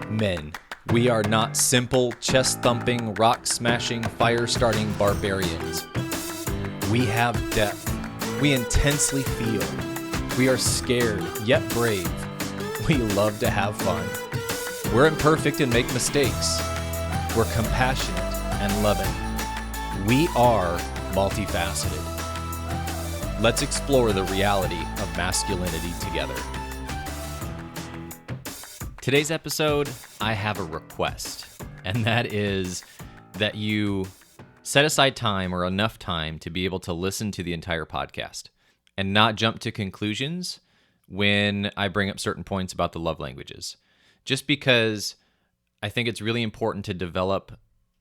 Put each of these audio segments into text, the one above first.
Men, we are not simple, chest-thumping, rock-smashing, fire-starting barbarians. We have depth. We intensely feel. We are scared, yet brave. We love to have fun. We're imperfect and make mistakes. We're compassionate and loving. We are multifaceted. Let's explore the reality of masculinity together. Today's episode, I have a request, and that is that you set aside time or enough time to be able to listen to the entire podcast and not jump to conclusions when I bring up certain points about the love languages. Just because I think it's really important to develop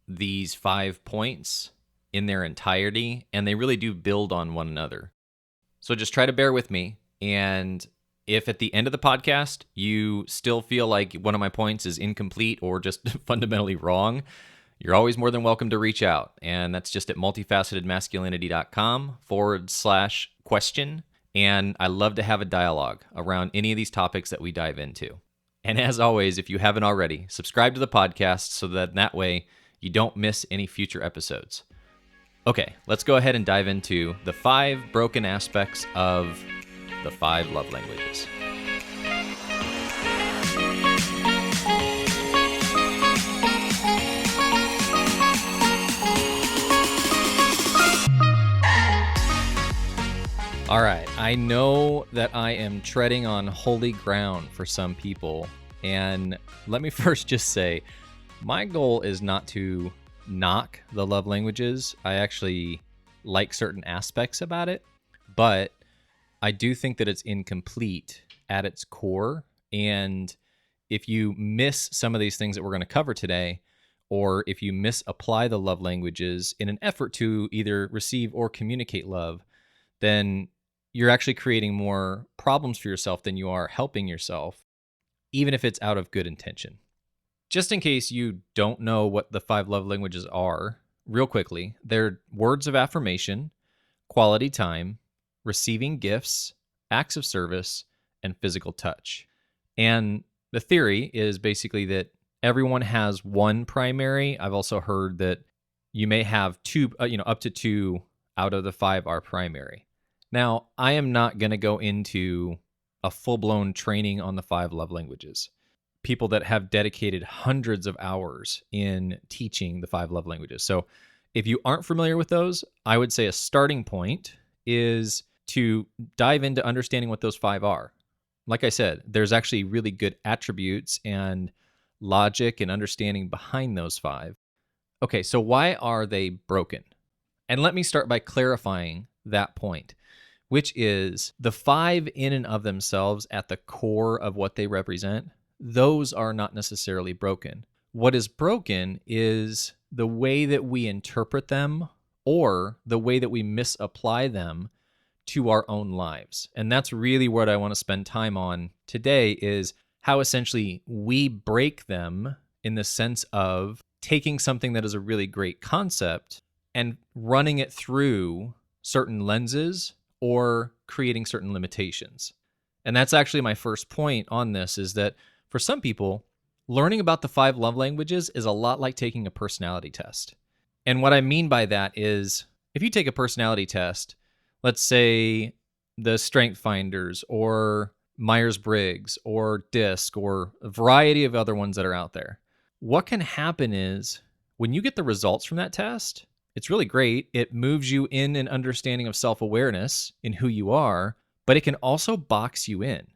these 5 points in their entirety, and they really do build on one another. So just try to bear with me, and if at the end of the podcast you still feel like one of my points is incomplete or just fundamentally wrong, you're always more than welcome to reach out. And that's just at multifacetedmasculinity.com/question. And I love to have a dialogue around any of these topics that we dive into. And as always, if you haven't already, subscribe to the podcast so that way you don't miss any future episodes. Okay, let's go ahead and dive into the 5 broken aspects of the 5 love languages. All right, I know that I am treading on holy ground for some people, and let me first just say, my goal is not to knock the love languages. I actually like certain aspects about it, but I do think that it's incomplete at its core. And if you miss some of these things that we're going to cover today, or if you misapply the love languages in an effort to either receive or communicate love, then you're actually creating more problems for yourself than you are helping yourself, even if it's out of good intention. Just in case you don't know what the 5 love languages are, real quickly, they're words of affirmation, quality time, receiving gifts, acts of service, and physical touch. And the theory is basically that everyone has one primary. I've also heard that you may have 2, up to 2 out of the 5 are primary. Now, I am not going to go into a full-blown training on the 5 love languages. People that have dedicated hundreds of hours in teaching the 5 love languages. So if you aren't familiar with those, I would say a starting point is to dive into understanding what those 5 are. Like I said, there's actually really good attributes and logic and understanding behind those 5. Okay, so why are they broken? And let me start by clarifying that point, which is the 5 in and of themselves at the core of what they represent. Those are not necessarily broken. What is broken is the way that we interpret them or the way that we misapply them to our own lives. And that's really what I want to spend time on today, is how essentially we break them in the sense of taking something that is a really great concept and running it through certain lenses or creating certain limitations. And that's actually my first point on this, is that for some people, learning about the 5 love languages is a lot like taking a personality test. And what I mean by that is, if you take a personality test, let's say the Strength Finders or Myers-Briggs or DISC or a variety of other ones that are out there, what can happen is when you get the results from that test, it's really great. It moves you in an understanding of self-awareness in who you are, but it can also box you in.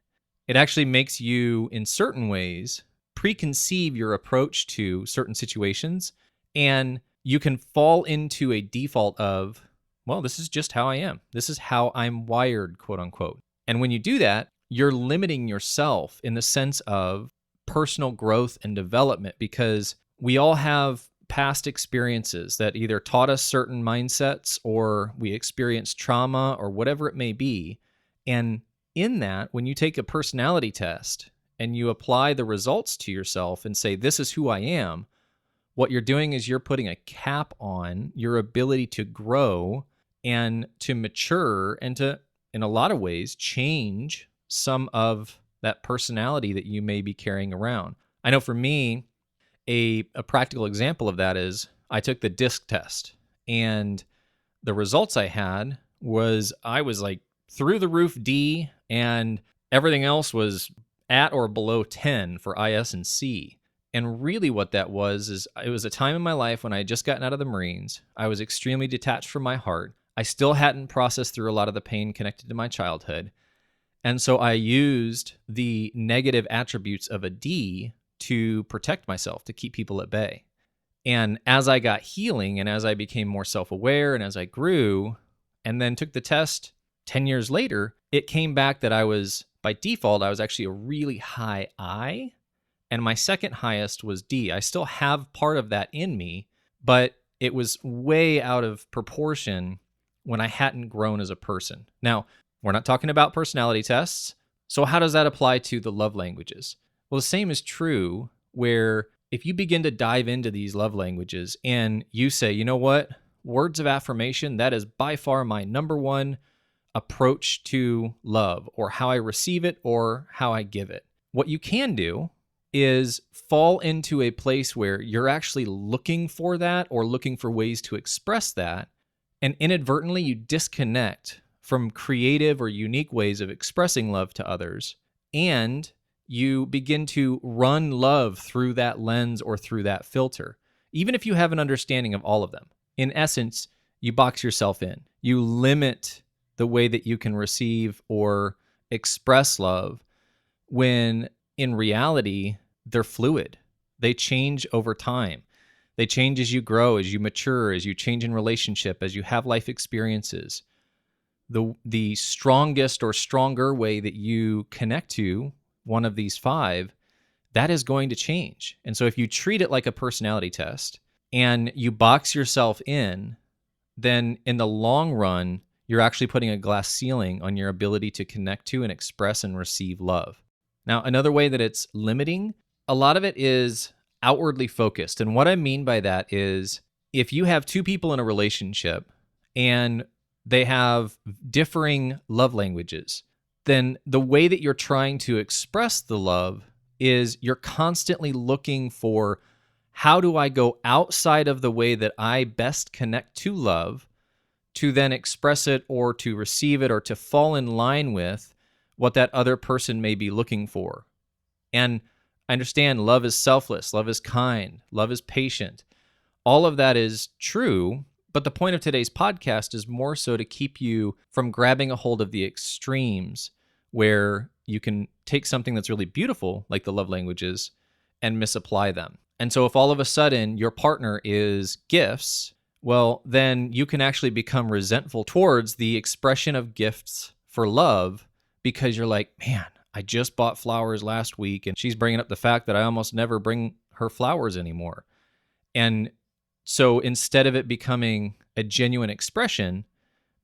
It actually makes you, in certain ways, preconceive your approach to certain situations, and you can fall into a default of, well, this is just how I am. This is how I'm wired, quote unquote. And when you do that, you're limiting yourself in the sense of personal growth and development, because we all have past experiences that either taught us certain mindsets or we experienced trauma or whatever it may be. And in that, when you take a personality test and you apply the results to yourself and say, this is who I am, what you're doing is you're putting a cap on your ability to grow and to mature and to, in a lot of ways, change some of that personality that you may be carrying around. I know for me, a practical example of that is I took the DISC test, and the results I had was I was like through the roof D, and everything else was at or below 10 for IS and C. And really what that was is it was a time in my life when I had just gotten out of the Marines. I was extremely detached from my heart. I still hadn't processed through a lot of the pain connected to my childhood. And so I used the negative attributes of a D to protect myself, to keep people at bay. And as I got healing and as I became more self-aware and as I grew and then took the test 10 years later, it came back that by default, I was actually a really high I, and my second highest was D. I still have part of that in me, but it was way out of proportion when I hadn't grown as a person. Now, we're not talking about personality tests. So how does that apply to the love languages? Well, the same is true where if you begin to dive into these love languages and you say, you know what, words of affirmation, that is by far my number one approach to love, or how I receive it or how I give it. What you can do is fall into a place where you're actually looking for that or looking for ways to express that, and inadvertently you disconnect from creative or unique ways of expressing love to others, and you begin to run love through that lens or through that filter, even if you have an understanding of all of them. In essence, you box yourself in. You limit the way that you can receive or express love when in reality, they're fluid. They change over time. They change as you grow, as you mature, as you change in relationship, as you have life experiences. The strongest or stronger way that you connect to one of these five, that is going to change. And so if you treat it like a personality test and you box yourself in, then in the long run, you're actually putting a glass ceiling on your ability to connect to and express and receive love. Now, another way that it's limiting, a lot of it is outwardly focused. And what I mean by that is if you have two people in a relationship and they have differing love languages, then the way that you're trying to express the love is you're constantly looking for, how do I go outside of the way that I best connect to love to then express it or to receive it or to fall in line with what that other person may be looking for. And I understand love is selfless, love is kind, love is patient. All of that is true, but the point of today's podcast is more so to keep you from grabbing a hold of the extremes where you can take something that's really beautiful, like the love languages, and misapply them. And so if all of a sudden your partner is gifts, well, then you can actually become resentful towards the expression of gifts for love because you're like, man, I just bought flowers last week and she's bringing up the fact that I almost never bring her flowers anymore. And so instead of it becoming a genuine expression,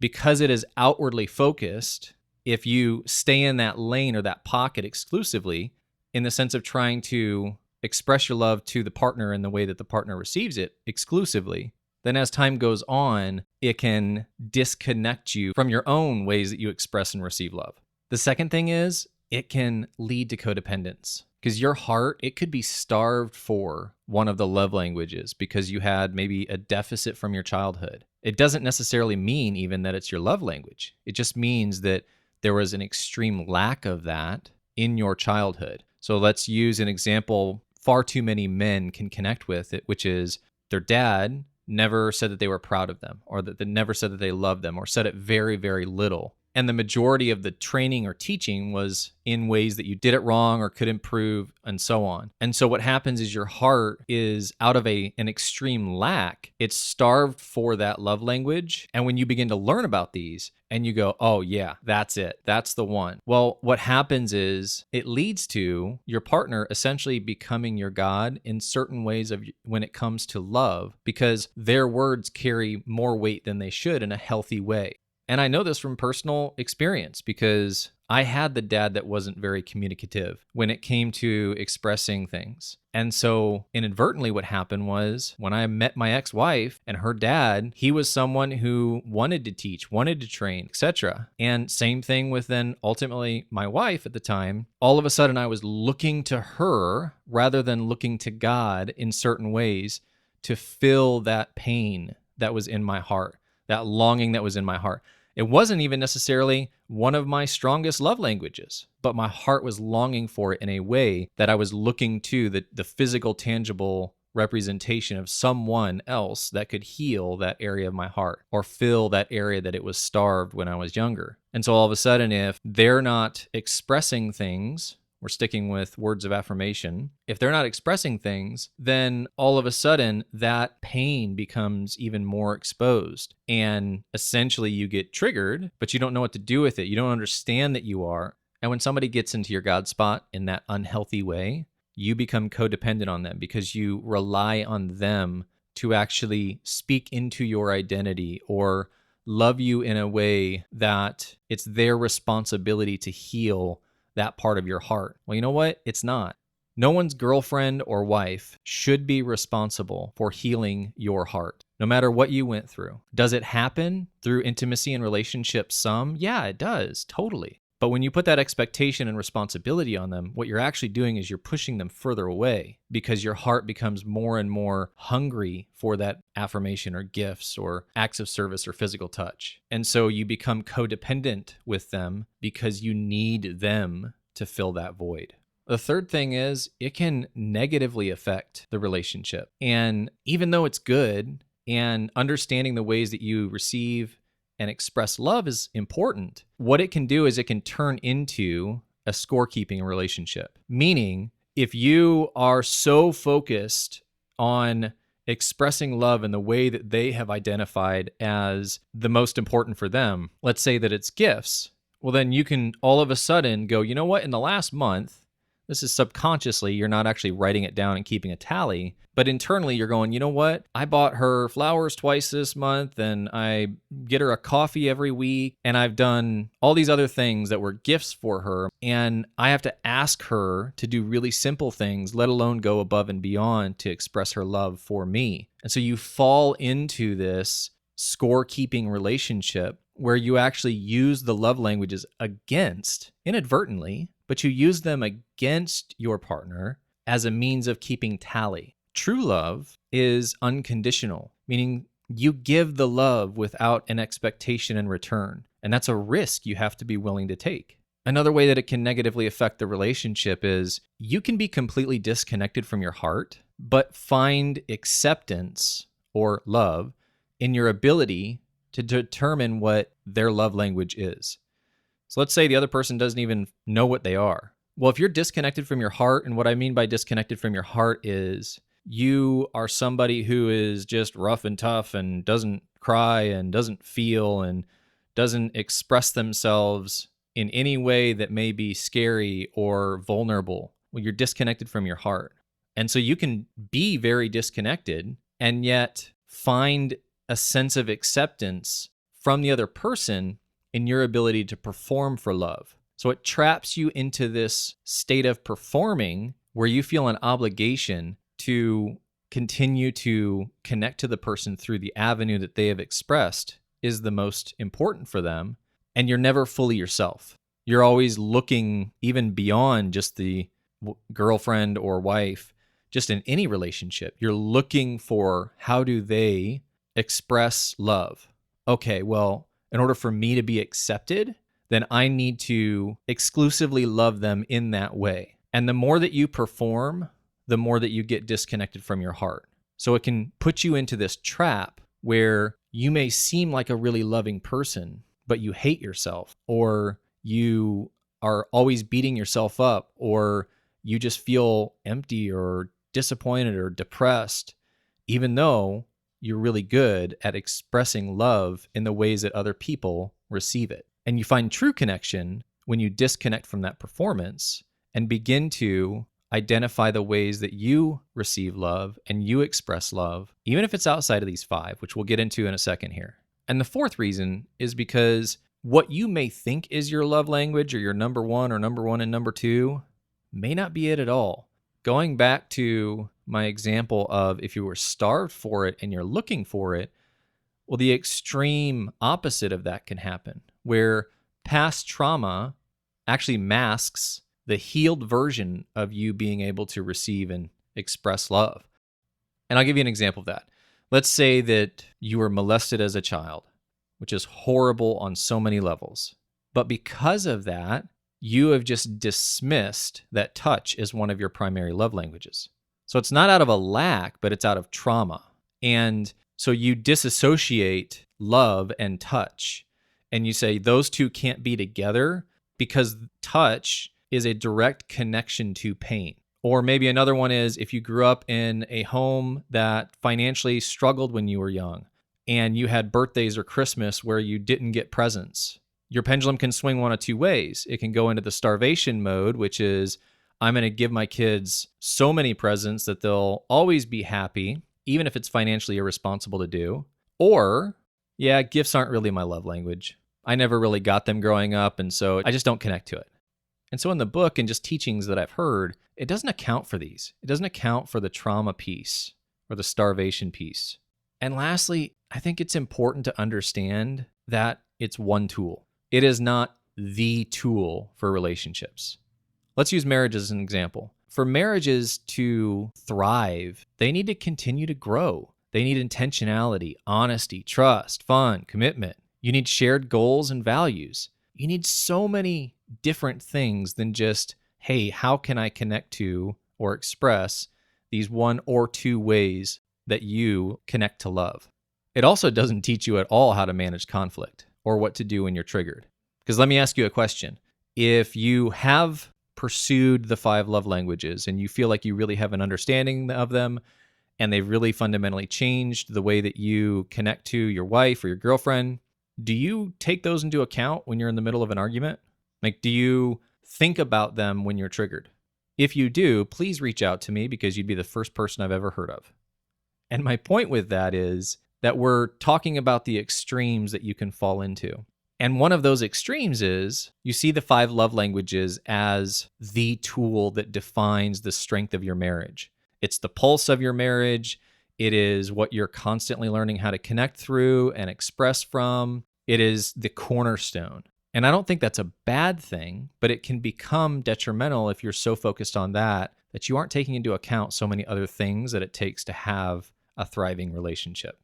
because it is outwardly focused, if you stay in that lane or that pocket exclusively in the sense of trying to express your love to the partner in the way that the partner receives it exclusively, then as time goes on, it can disconnect you from your own ways that you express and receive love. The second thing is it can lead to codependence because your heart, it could be starved for one of the love languages because you had maybe a deficit from your childhood. It doesn't necessarily mean even that it's your love language. It just means that there was an extreme lack of that in your childhood. So let's use an example far too many men can connect with it, which is their dad never said that they were proud of them, or that they never said that they loved them, or said it very, very little. And the majority of the training or teaching was in ways that you did it wrong or could improve and so on. And so what happens is your heart is out of an extreme lack. It's starved for that love language. And when you begin to learn about these and you go, oh yeah, that's it. That's the one. Well, what happens is it leads to your partner essentially becoming your God in certain ways of when it comes to love, because their words carry more weight than they should in a healthy way. And I know this from personal experience because I had the dad that wasn't very communicative when it came to expressing things. And so inadvertently what happened was when I met my ex-wife and her dad, he was someone who wanted to teach, wanted to train, etc. And same thing with then ultimately my wife at the time. All of a sudden I was looking to her rather than looking to God in certain ways to fill that pain that was in my heart, that longing that was in my heart. It wasn't even necessarily one of my strongest love languages, but my heart was longing for it in a way that I was looking to the physical, tangible representation of someone else that could heal that area of my heart or fill that area that it was starved when I was younger. And so all of a sudden, if they're not expressing things, we're sticking with words of affirmation. If they're not expressing things, then all of a sudden that pain becomes even more exposed. And essentially you get triggered, but you don't know what to do with it. You don't understand that you are. And when somebody gets into your God spot in that unhealthy way, you become codependent on them because you rely on them to actually speak into your identity or love you in a way that it's their responsibility to heal that part of your heart. Well, you know what? It's not. No one's girlfriend or wife should be responsible for healing your heart, no matter what you went through. Does it happen through intimacy and relationships? Some? Yeah, it does. Totally. But when you put that expectation and responsibility on them, what you're actually doing is you're pushing them further away because your heart becomes more and more hungry for that affirmation or gifts or acts of service or physical touch. And so you become codependent with them because you need them to fill that void. The third thing is it can negatively affect the relationship. And even though it's good and understanding the ways that you receive and express love is important, what it can do is it can turn into a scorekeeping relationship. Meaning, if you are so focused on expressing love in the way that they have identified as the most important for them, let's say that it's gifts, well, then you can all of a sudden go, you know what, in the last month, this is subconsciously, you're not actually writing it down and keeping a tally, but internally you're going, you know what? I bought her flowers twice this month and I get her a coffee every week and I've done all these other things that were gifts for her. And I have to ask her to do really simple things, let alone go above and beyond to express her love for me. And so you fall into this scorekeeping relationship where you actually use the love languages against, inadvertently, but you use them against your partner as a means of keeping tally. True love is unconditional, meaning you give the love without an expectation in return. And that's a risk you have to be willing to take. Another way that it can negatively affect the relationship is you can be completely disconnected from your heart, but find acceptance or love in your ability to determine what their love language is. So let's say the other person doesn't even know what they are. Well, if you're disconnected from your heart, and what I mean by disconnected from your heart is you are somebody who is just rough and tough and doesn't cry and doesn't feel and doesn't express themselves in any way that may be scary or vulnerable, well, you're disconnected from your heart. And so you can be very disconnected and yet find a sense of acceptance from the other person in your ability to perform for love. So it traps you into this state of performing where you feel an obligation to continue to connect to the person through the avenue that they have expressed is the most important for them. And you're never fully yourself. You're always looking even beyond just the girlfriend or wife, just in any relationship. You're looking for how do they express love? Okay, well, in order for me to be accepted, then I need to exclusively love them in that way. And the more that you perform, the more that you get disconnected from your heart. So it can put you into this trap where you may seem like a really loving person, but you hate yourself, or you are always beating yourself up, or you just feel empty or disappointed or depressed, even though you're really good at expressing love in the ways that other people receive it. And you find true connection when you disconnect from that performance and begin to identify the ways that you receive love and you express love, even if it's outside of these five, which we'll get into in a second here. And the fourth reason is because what you may think is your love language or your number one or number one and number two may not be it at all. Going back to my example of if you were starved for it and you're looking for it, well, the extreme opposite of that can happen, where past trauma actually masks the healed version of you being able to receive and express love. And I'll give you an example of that. Let's say that you were molested as a child, which is horrible on so many levels. But because of that, you have just dismissed that touch as one of your primary love languages. So it's not out of a lack, but it's out of trauma. And so you disassociate love and touch. And you say those two can't be together because touch is a direct connection to pain. Or maybe another one is if you grew up in a home that financially struggled when you were young and you had birthdays or Christmas where you didn't get presents. Your pendulum can swing one of two ways. It can go into the starvation mode, which is I'm going to give my kids so many presents that they'll always be happy, even if it's financially irresponsible to do. Or, yeah, gifts aren't really my love language. I never really got them growing up, and so I just don't connect to it. And so in the book and just teachings that I've heard, it doesn't account for these. It doesn't account for the trauma piece or the starvation piece. And lastly, I think it's important to understand that it's one tool. It is not the tool for relationships. Let's use marriage as an example. For marriages to thrive, they need to continue to grow. They need intentionality, honesty, trust, fun, commitment. You need shared goals and values. You need so many different things than just, hey, how can I connect to or express these one or two ways that you connect to love? It also doesn't teach you at all how to manage conflict or what to do when you're triggered. Because let me ask you a question. If you have pursued the 5 love languages and you feel like you really have an understanding of them and they've really fundamentally changed the way that you connect to your wife or your girlfriend, do you take those into account when you're in the middle of an argument? Like, do you think about them when you're triggered? If you do, please reach out to me because you'd be the first person I've ever heard of. And my point with that is that we're talking about the extremes that you can fall into. And one of those extremes is you see the 5 love languages as the tool that defines the strength of your marriage. It's the pulse of your marriage. It is what you're constantly learning how to connect through and express from. It is the cornerstone. And I don't think that's a bad thing, but it can become detrimental if you're so focused on that you aren't taking into account so many other things that it takes to have a thriving relationship.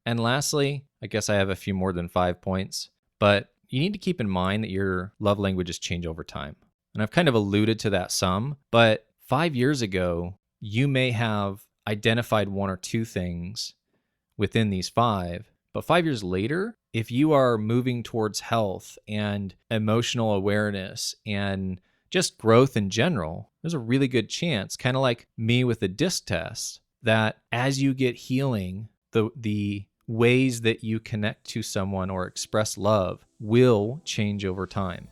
And lastly, I guess I have a few more than 5 points, but you need to keep in mind that your love languages change over time. And I've kind of alluded to that some, but 5 years ago, you may have identified 1 or 2 things within these 5, but 5 years later, if you are moving towards health and emotional awareness and just growth in general, there's a really good chance, kind of like me with the disc test, that as you get healing, the ways that you connect to someone or express love will change over time.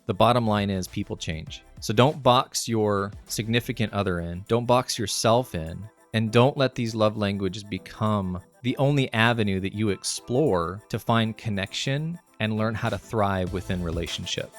The bottom line is people change. So don't box your significant other in, don't box yourself in, and don't let these love languages become the only avenue that you explore to find connection and learn how to thrive within relationship.